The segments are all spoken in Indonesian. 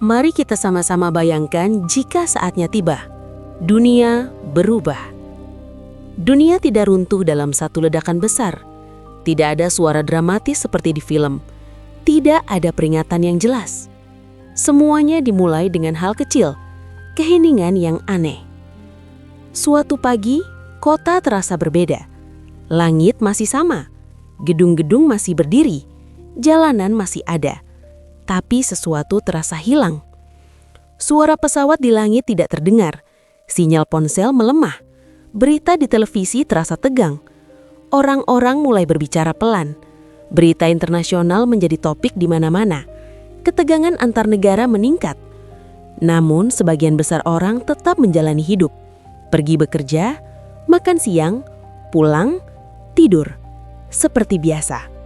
Mari kita sama-sama bayangkan jika saatnya tiba, dunia berubah. Dunia tidak runtuh dalam satu ledakan besar. Tidak ada suara dramatis seperti di film. Tidak ada peringatan yang jelas. Semuanya dimulai dengan hal kecil, keheningan yang aneh. Suatu pagi, kota terasa berbeda. Langit masih sama, gedung-gedung masih berdiri, jalanan masih ada. Tapi sesuatu terasa hilang. Suara pesawat di langit tidak terdengar, sinyal ponsel melemah, berita di televisi terasa tegang. Orang-orang mulai berbicara pelan, berita internasional menjadi topik di mana-mana, ketegangan antar negara meningkat. Namun sebagian besar orang tetap menjalani hidup, pergi bekerja, makan siang, pulang, tidur, seperti biasa.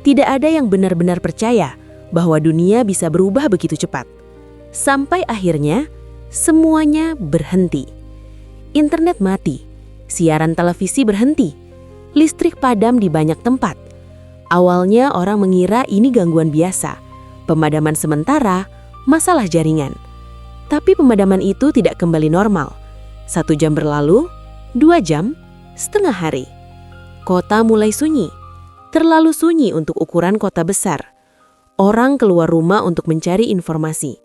Tidak ada yang benar-benar percaya bahwa dunia bisa berubah begitu cepat. Sampai akhirnya, semuanya berhenti. Internet mati, siaran televisi berhenti, listrik padam di banyak tempat. Awalnya orang mengira ini gangguan biasa, pemadaman sementara, masalah jaringan. Tapi pemadaman itu tidak kembali normal. 1 jam berlalu, 2 jam, setengah hari. Kota mulai sunyi. Terlalu sunyi untuk ukuran kota besar. Orang keluar rumah untuk mencari informasi.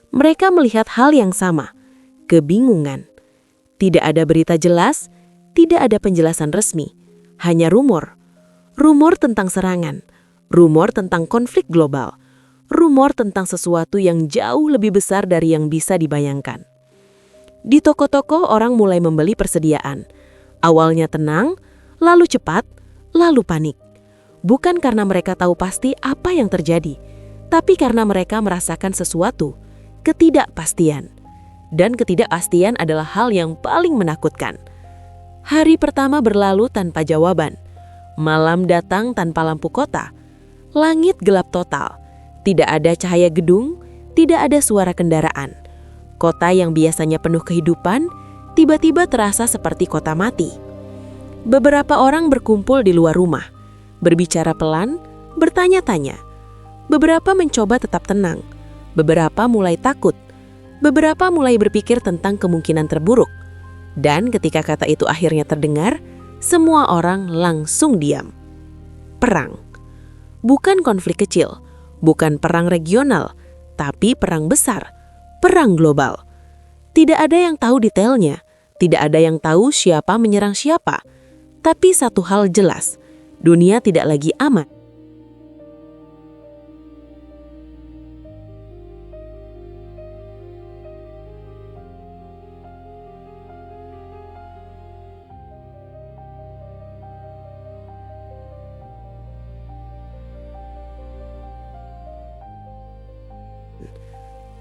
Mereka melihat hal yang sama, kebingungan. Tidak ada berita jelas, tidak ada penjelasan resmi, hanya rumor. Rumor tentang serangan, rumor tentang konflik global, rumor tentang sesuatu yang jauh lebih besar dari yang bisa dibayangkan. Di toko-toko orang mulai membeli persediaan. Awalnya tenang, lalu cepat, lalu panik. Bukan karena mereka tahu pasti apa yang terjadi, tapi karena mereka merasakan sesuatu, ketidakpastian. Dan ketidakpastian adalah hal yang paling menakutkan. Hari pertama berlalu tanpa jawaban. Malam datang tanpa lampu kota. Langit gelap total. Tidak ada cahaya gedung, tidak ada suara kendaraan. Kota yang biasanya penuh kehidupan, tiba-tiba terasa seperti kota mati. Beberapa orang berkumpul di luar rumah. Berbicara pelan, bertanya-tanya. Beberapa mencoba tetap tenang. Beberapa mulai takut. Beberapa mulai berpikir tentang kemungkinan terburuk. Dan ketika kata itu akhirnya terdengar, semua orang langsung diam. Perang. Bukan konflik kecil, bukan perang regional, tapi perang besar, perang global. Tidak ada yang tahu detailnya, tidak ada yang tahu siapa menyerang siapa. Tapi satu hal jelas, dunia tidak lagi aman.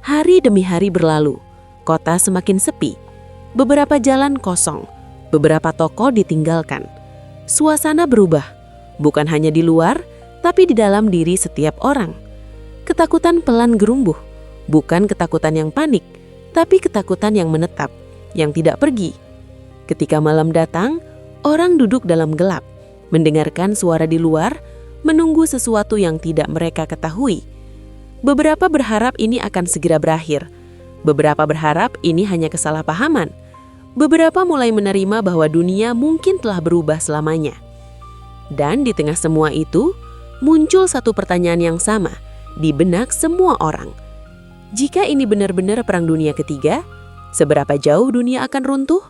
Hari demi hari berlalu, kota semakin sepi. Beberapa jalan kosong, beberapa toko ditinggalkan. Suasana berubah, bukan hanya di luar, tapi di dalam diri setiap orang. Ketakutan pelan gerumbuh, bukan ketakutan yang panik, tapi ketakutan yang menetap, yang tidak pergi. Ketika malam datang, orang duduk dalam gelap, mendengarkan suara di luar, menunggu sesuatu yang tidak mereka ketahui. Beberapa berharap ini akan segera berakhir. Beberapa berharap ini hanya kesalahpahaman. Beberapa mulai menerima bahwa dunia mungkin telah berubah selamanya. Dan di tengah semua itu, muncul satu pertanyaan yang sama di benak semua orang. Jika ini benar-benar perang dunia ketiga, seberapa jauh dunia akan runtuh?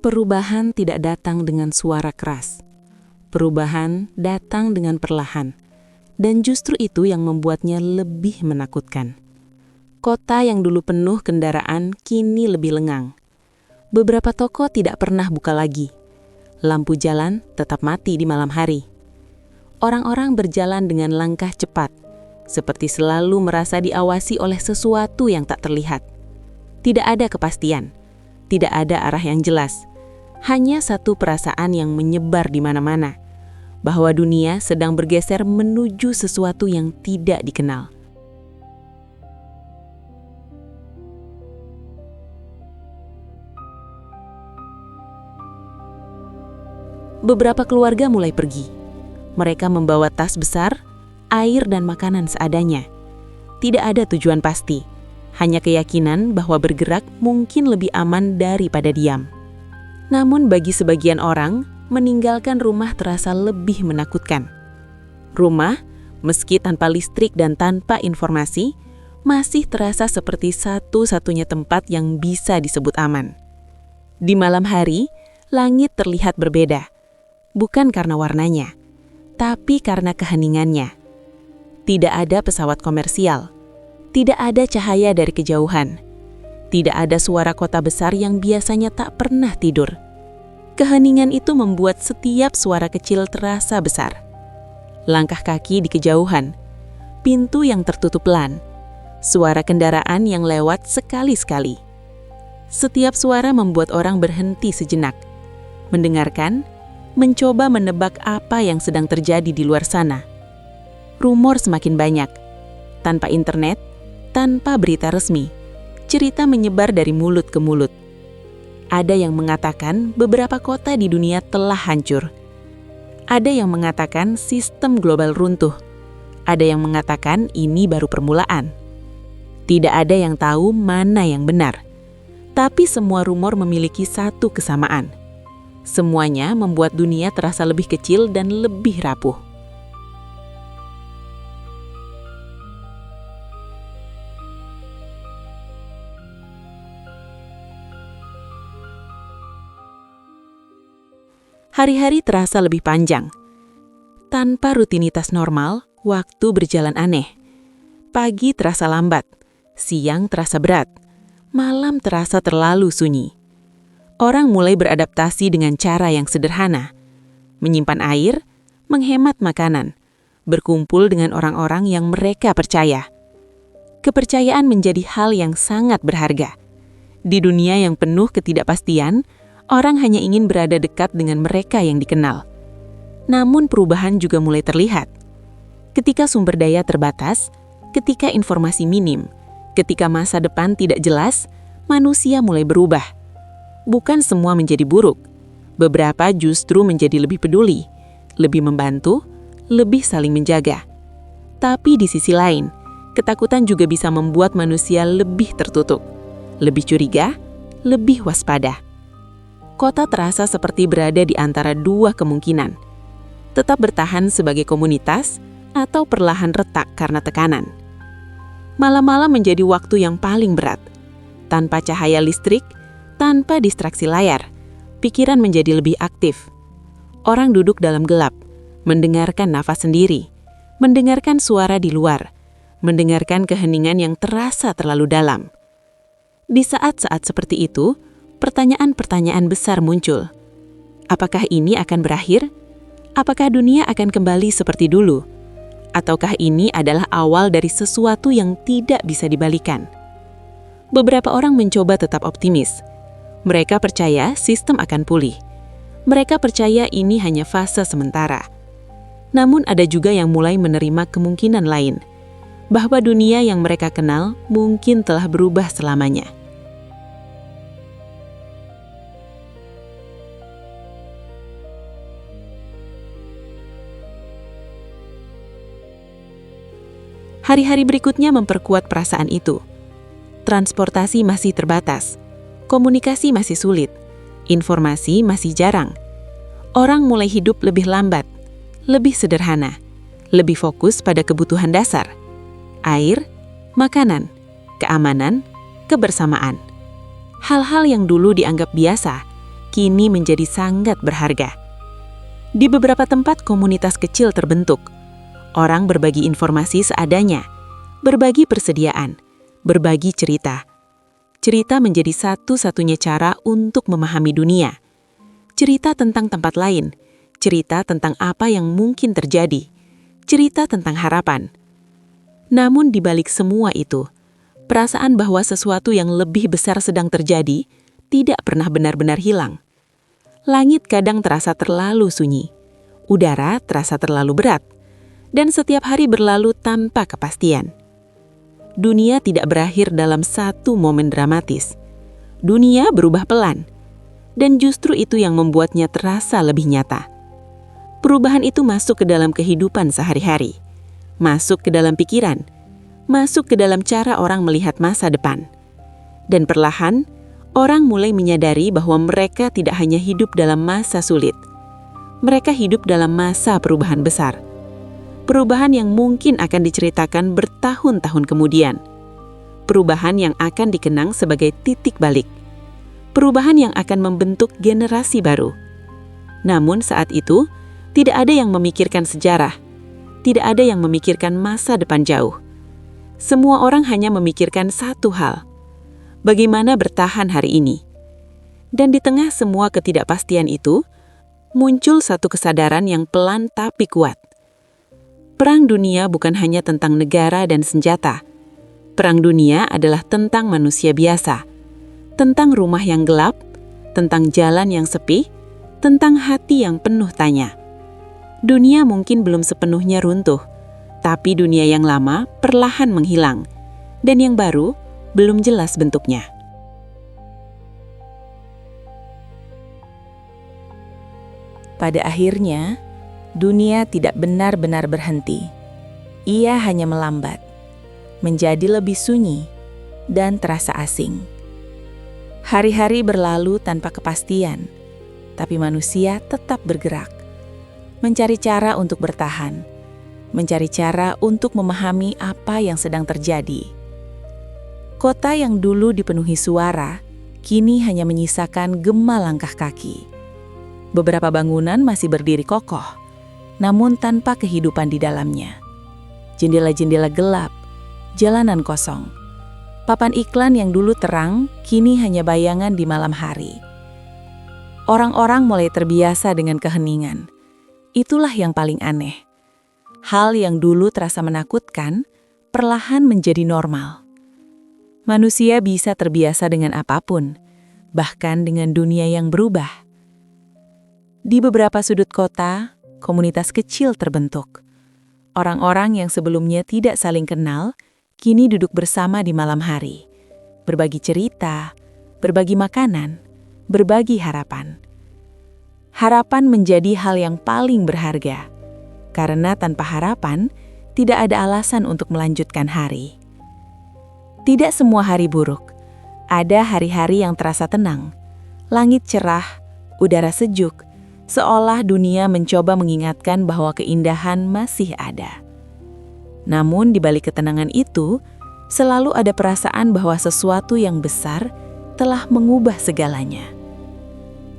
Perubahan tidak datang dengan suara keras. Perubahan datang dengan perlahan. Dan justru itu yang membuatnya lebih menakutkan. Kota yang dulu penuh kendaraan kini lebih lengang. Beberapa toko tidak pernah buka lagi. Lampu jalan tetap mati di malam hari. Orang-orang berjalan dengan langkah cepat, seperti selalu merasa diawasi oleh sesuatu yang tak terlihat. Tidak ada kepastian, tidak ada arah yang jelas. Hanya satu perasaan yang menyebar di mana-mana, bahwa dunia sedang bergeser menuju sesuatu yang tidak dikenal. Beberapa keluarga mulai pergi. Mereka membawa tas besar, air dan makanan seadanya. Tidak ada tujuan pasti, hanya keyakinan bahwa bergerak mungkin lebih aman daripada diam. Namun bagi sebagian orang, meninggalkan rumah terasa lebih menakutkan. Rumah, meski tanpa listrik dan tanpa informasi, masih terasa seperti satu-satunya tempat yang bisa disebut aman. Di malam hari, langit terlihat berbeda. Bukan karena warnanya, tapi karena keheningannya. Tidak ada pesawat komersial, tidak ada cahaya dari kejauhan, tidak ada suara kota besar yang biasanya tak pernah tidur. Keheningan itu membuat setiap suara kecil terasa besar. Langkah kaki di kejauhan, pintu yang tertutup pelan, suara kendaraan yang lewat sekali-sekali. Setiap suara membuat orang berhenti sejenak, mendengarkan, mencoba menebak apa yang sedang terjadi di luar sana. Rumor semakin banyak. Tanpa internet, tanpa berita resmi, cerita menyebar dari mulut ke mulut. Ada yang mengatakan beberapa kota di dunia telah hancur. Ada yang mengatakan sistem global runtuh. Ada yang mengatakan ini baru permulaan. Tidak ada yang tahu mana yang benar. Tapi semua rumor memiliki satu kesamaan. Semuanya membuat dunia terasa lebih kecil dan lebih rapuh. Hari-hari terasa lebih panjang. Tanpa rutinitas normal, waktu berjalan aneh. Pagi terasa lambat, siang terasa berat, malam terasa terlalu sunyi. Orang mulai beradaptasi dengan cara yang sederhana. Menyimpan air, menghemat makanan, berkumpul dengan orang-orang yang mereka percaya. Kepercayaan menjadi hal yang sangat berharga. Di dunia yang penuh ketidakpastian, orang hanya ingin berada dekat dengan mereka yang dikenal. Namun perubahan juga mulai terlihat. Ketika sumber daya terbatas, ketika informasi minim, ketika masa depan tidak jelas, manusia mulai berubah. Bukan semua menjadi buruk. Beberapa justru menjadi lebih peduli, lebih membantu, lebih saling menjaga. Tapi di sisi lain, ketakutan juga bisa membuat manusia lebih tertutup, lebih curiga, lebih waspada. Kota terasa seperti berada di antara dua kemungkinan. Tetap bertahan sebagai komunitas atau perlahan retak karena tekanan. Malam-malam menjadi waktu yang paling berat. Tanpa cahaya listrik, tanpa distraksi layar, pikiran menjadi lebih aktif. Orang duduk dalam gelap, mendengarkan nafas sendiri, mendengarkan suara di luar, mendengarkan keheningan yang terasa terlalu dalam. Di saat-saat seperti itu, pertanyaan-pertanyaan besar muncul. Apakah ini akan berakhir? Apakah dunia akan kembali seperti dulu? Ataukah ini adalah awal dari sesuatu yang tidak bisa dibalikan? Beberapa orang mencoba tetap optimis. Mereka percaya sistem akan pulih. Mereka percaya ini hanya fase sementara. Namun ada juga yang mulai menerima kemungkinan lain, bahwa dunia yang mereka kenal mungkin telah berubah selamanya. Hari-hari berikutnya memperkuat perasaan itu. Transportasi masih terbatas, komunikasi masih sulit, informasi masih jarang. Orang mulai hidup lebih lambat, lebih sederhana, lebih fokus pada kebutuhan dasar. Air, makanan, keamanan, kebersamaan. Hal-hal yang dulu dianggap biasa, kini menjadi sangat berharga. Di beberapa tempat komunitas kecil terbentuk. Orang berbagi informasi seadanya, berbagi persediaan, berbagi cerita. Cerita menjadi satu-satunya cara untuk memahami dunia. Cerita tentang tempat lain, cerita tentang apa yang mungkin terjadi, cerita tentang harapan. Namun di balik semua itu, perasaan bahwa sesuatu yang lebih besar sedang terjadi tidak pernah benar-benar hilang. Langit kadang terasa terlalu sunyi, udara terasa terlalu berat, dan setiap hari berlalu tanpa kepastian. Dunia tidak berakhir dalam satu momen dramatis. Dunia berubah pelan, dan justru itu yang membuatnya terasa lebih nyata. Perubahan itu masuk ke dalam kehidupan sehari-hari, masuk ke dalam pikiran, masuk ke dalam cara orang melihat masa depan. Dan perlahan, orang mulai menyadari bahwa mereka tidak hanya hidup dalam masa sulit. Mereka hidup dalam masa perubahan besar. Perubahan yang mungkin akan diceritakan bertahun-tahun kemudian. Perubahan yang akan dikenang sebagai titik balik. Perubahan yang akan membentuk generasi baru. Namun saat itu, tidak ada yang memikirkan sejarah. Tidak ada yang memikirkan masa depan jauh. Semua orang hanya memikirkan satu hal. Bagaimana bertahan hari ini? Dan di tengah semua ketidakpastian itu, muncul satu kesadaran yang pelan tapi kuat. Perang dunia bukan hanya tentang negara dan senjata. Perang dunia adalah tentang manusia biasa, tentang rumah yang gelap, tentang jalan yang sepi, tentang hati yang penuh tanya. Dunia mungkin belum sepenuhnya runtuh, tapi dunia yang lama perlahan menghilang, dan yang baru belum jelas bentuknya. Pada akhirnya, dunia tidak benar-benar berhenti. Ia hanya melambat, menjadi lebih sunyi, dan terasa asing. Hari-hari berlalu tanpa kepastian, tapi manusia tetap bergerak, mencari cara untuk bertahan, mencari cara untuk memahami apa yang sedang terjadi. Kota yang dulu dipenuhi suara, kini hanya menyisakan gema langkah kaki. Beberapa bangunan masih berdiri kokoh, namun tanpa kehidupan di dalamnya. Jendela-jendela gelap, jalanan kosong. Papan iklan yang dulu terang, kini hanya bayangan di malam hari. Orang-orang mulai terbiasa dengan keheningan. Itulah yang paling aneh. Hal yang dulu terasa menakutkan, perlahan menjadi normal. Manusia bisa terbiasa dengan apapun, bahkan dengan dunia yang berubah. Di beberapa sudut kota, komunitas kecil terbentuk. Orang-orang yang sebelumnya tidak saling kenal, kini duduk bersama di malam hari. Berbagi cerita, berbagi makanan, berbagi harapan. Harapan menjadi hal yang paling berharga. Karena tanpa harapan, tidak ada alasan untuk melanjutkan hari. Tidak semua hari buruk. Ada hari-hari yang terasa tenang. Langit cerah, udara sejuk, seolah dunia mencoba mengingatkan bahwa keindahan masih ada. Namun di balik ketenangan itu, selalu ada perasaan bahwa sesuatu yang besar telah mengubah segalanya.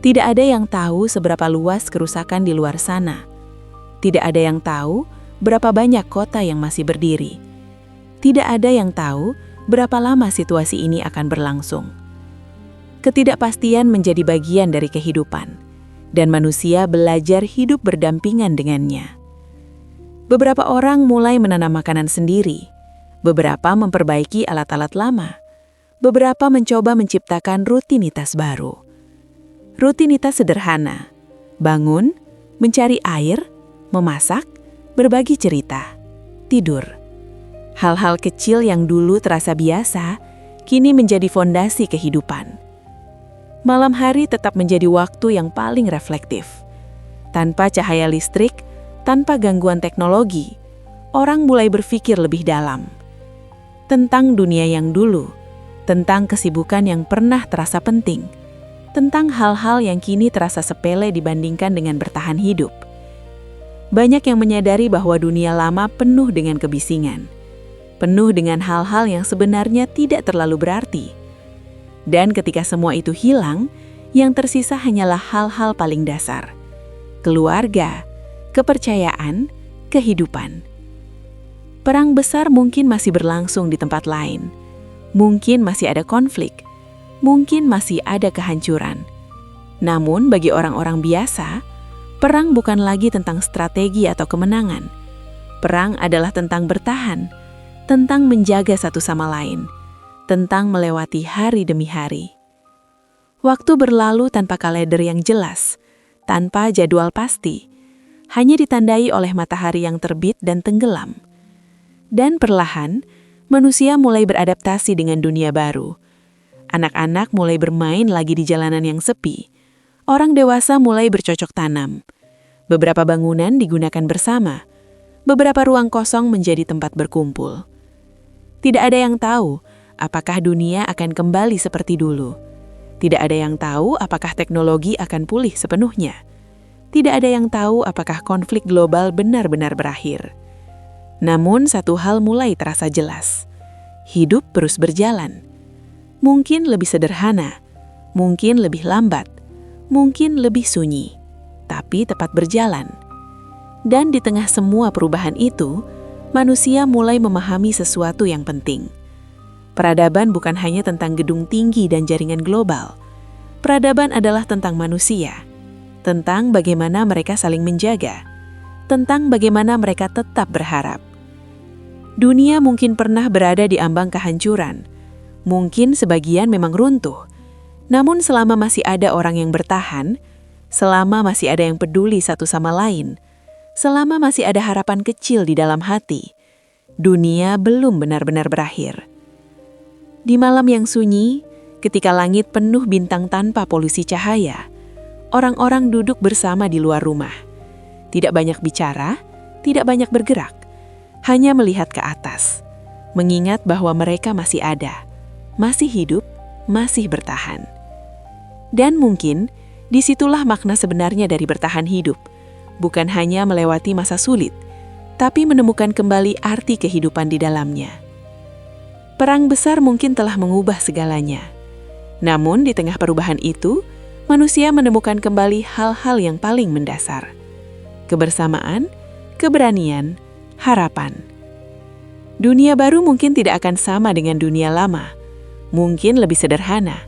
Tidak ada yang tahu seberapa luas kerusakan di luar sana. Tidak ada yang tahu berapa banyak kota yang masih berdiri. Tidak ada yang tahu berapa lama situasi ini akan berlangsung. Ketidakpastian menjadi bagian dari kehidupan, dan manusia belajar hidup berdampingan dengannya. Beberapa orang mulai menanam makanan sendiri, beberapa memperbaiki alat-alat lama, beberapa mencoba menciptakan rutinitas baru. Rutinitas sederhana, bangun, mencari air, memasak, berbagi cerita, tidur. Hal-hal kecil yang dulu terasa biasa, kini menjadi fondasi kehidupan. Malam hari tetap menjadi waktu yang paling reflektif. Tanpa cahaya listrik, tanpa gangguan teknologi, orang mulai berpikir lebih dalam. Tentang dunia yang dulu, tentang kesibukan yang pernah terasa penting, tentang hal-hal yang kini terasa sepele dibandingkan dengan bertahan hidup. Banyak yang menyadari bahwa dunia lama penuh dengan kebisingan, penuh dengan hal-hal yang sebenarnya tidak terlalu berarti. Dan ketika semua itu hilang, Yang tersisa hanyalah hal-hal paling dasar. Keluarga, kepercayaan, kehidupan. Perang besar mungkin masih berlangsung di tempat lain. Mungkin masih ada konflik. Mungkin masih ada kehancuran. Namun bagi orang-orang biasa, perang bukan lagi tentang strategi atau kemenangan. Perang adalah tentang bertahan, tentang menjaga satu sama lain, tentang melewati hari demi hari. Waktu berlalu tanpa kalender yang jelas, tanpa jadwal pasti, hanya ditandai oleh matahari yang terbit dan tenggelam. Dan perlahan, manusia mulai beradaptasi dengan dunia baru. Anak-anak mulai bermain lagi di jalanan yang sepi. Orang dewasa mulai bercocok tanam. Beberapa bangunan digunakan bersama. Beberapa ruang kosong menjadi tempat berkumpul. Tidak ada yang tahu apakah dunia akan kembali seperti dulu. Tidak ada yang tahu apakah teknologi akan pulih sepenuhnya. Tidak ada yang tahu apakah konflik global benar-benar berakhir. Namun satu hal mulai terasa jelas. Hidup terus berjalan. Mungkin lebih sederhana, mungkin lebih lambat, mungkin lebih sunyi, tapi tepat berjalan. Dan di tengah semua perubahan itu, manusia mulai memahami sesuatu yang penting. Peradaban bukan hanya tentang gedung tinggi dan jaringan global. Peradaban adalah tentang manusia, tentang bagaimana mereka saling menjaga, tentang bagaimana mereka tetap berharap. Dunia mungkin pernah berada di ambang kehancuran, mungkin sebagian memang runtuh. Namun selama masih ada orang yang bertahan, selama masih ada yang peduli satu sama lain, selama masih ada harapan kecil di dalam hati, dunia belum benar-benar berakhir. Di malam yang sunyi, ketika langit penuh bintang tanpa polusi cahaya, orang-orang duduk bersama di luar rumah. Tidak banyak bicara, tidak banyak bergerak, hanya melihat ke atas, mengingat bahwa mereka masih ada, masih hidup, masih bertahan. Dan mungkin disitulah makna sebenarnya dari bertahan hidup, bukan hanya melewati masa sulit, tapi menemukan kembali arti kehidupan di dalamnya. Perang besar mungkin telah mengubah segalanya. Namun di tengah perubahan itu, manusia menemukan kembali hal-hal yang paling mendasar. Kebersamaan, keberanian, harapan. Dunia baru mungkin tidak akan sama dengan dunia lama. Mungkin lebih sederhana,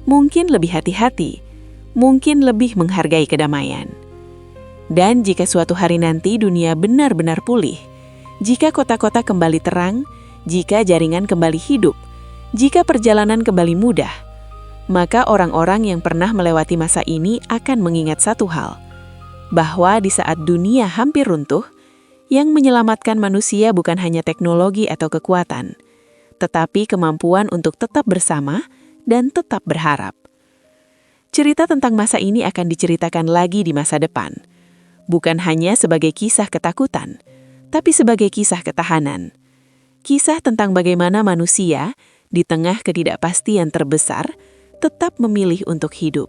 mungkin lebih hati-hati, mungkin lebih menghargai kedamaian. Dan jika suatu hari nanti dunia benar-benar pulih, jika kota-kota kembali terang, jika jaringan kembali hidup, jika perjalanan kembali mudah, maka orang-orang yang pernah melewati masa ini akan mengingat satu hal, bahwa di saat dunia hampir runtuh, yang menyelamatkan manusia bukan hanya teknologi atau kekuatan, tetapi kemampuan untuk tetap bersama dan tetap berharap. Cerita tentang masa ini akan diceritakan lagi di masa depan, bukan hanya sebagai kisah ketakutan, tapi sebagai kisah ketahanan. Kisah tentang bagaimana manusia, di tengah ketidakpastian terbesar, tetap memilih untuk hidup.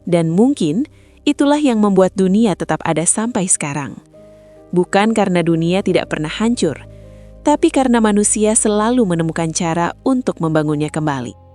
Dan mungkin itulah yang membuat dunia tetap ada sampai sekarang. Bukan karena dunia tidak pernah hancur, tapi karena manusia selalu menemukan cara untuk membangunnya kembali.